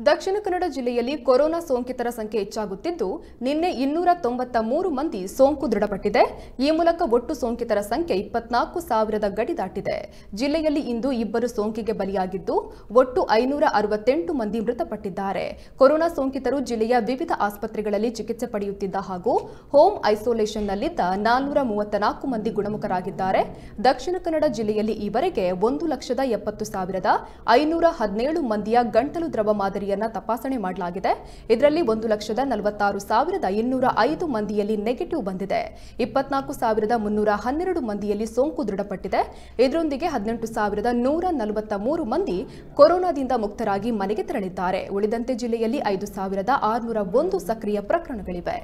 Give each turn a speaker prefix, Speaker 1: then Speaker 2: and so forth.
Speaker 1: ದಕ್ಷಿಣ ಕನ್ನಡ ಜಿಲ್ಲೆಯಲ್ಲಿ ಕೊರೋನಾ ಸೋಂಕಿತರ ಸಂಖ್ಯೆ ಹೆಚ್ಚಾಗುತ್ತಿದ್ದು ನಿನ್ನೆ 293 ಮಂದಿ ಸೋಂಕು ದೃಢಪಟ್ಟಿದೆ. ಈ ಮೂಲಕ ಒಟ್ಟು ಸೋಂಕಿತರ ಸಂಖ್ಯೆ 24,000 ಗಡಿ ದಾಟಿದೆ. ಜಿಲ್ಲೆಯಲ್ಲಿ ಇಂದು 2 ಸೋಂಕಿಗೆ ಬಲಿಯಾಗಿದ್ದು ಒಟ್ಟು 568 ಮಂದಿ ಮೃತಪಟ್ಟಿದ್ದಾರೆ. ಕೊರೋನಾ ಸೋಂಕಿತರು ಜಿಲ್ಲೆಯ ವಿವಿಧ ಆಸ್ಪತ್ರೆಗಳಲ್ಲಿ ಚಿಕಿತ್ಸೆ ಪಡೆಯುತ್ತಿದ್ದ ಹಾಗೂ ಹೋಮ್ ಐಸೋಲೇಷನ್ನಲ್ಲಿದ್ದ 434 ಮಂದಿ ಗುಣಮುಖರಾಗಿದ್ದಾರೆ. ದಕ್ಷಿಣ ಕನ್ನಡ ಜಿಲ್ಲೆಯಲ್ಲಿ ಈವರೆಗೆ 1,70,517 ಮಂದಿಯ ಗಂಟಲು ದ್ರವ ಮಾದರಿ ತಪಾಸಣೆ ಮಾಡಲಾಗಿದೆ. ಇದರಲ್ಲಿ 1,46,205 ಮಂದಿಯಲ್ಲಿ ನೆಗೆಟಿವ್ ಬಂದಿದೆ. 24,312 ಮಂದಿಯಲ್ಲಿ ಸೋಂಕು ದೃಢಪಟ್ಟಿದೆ. ಇದರೊಂದಿಗೆ 18,143 ಮಂದಿ ಕೊರೋನಾದಿಂದ ಮುಕ್ತರಾಗಿ ಮನೆಗೆ ತೆರಳಿದ್ದಾರೆ. ಉಳಿದಂತೆ ಜಿಲ್ಲೆಯಲ್ಲಿ 5,601 ಸಕ್ರಿಯ ಪ್ರಕರಣಗಳಿವೆ.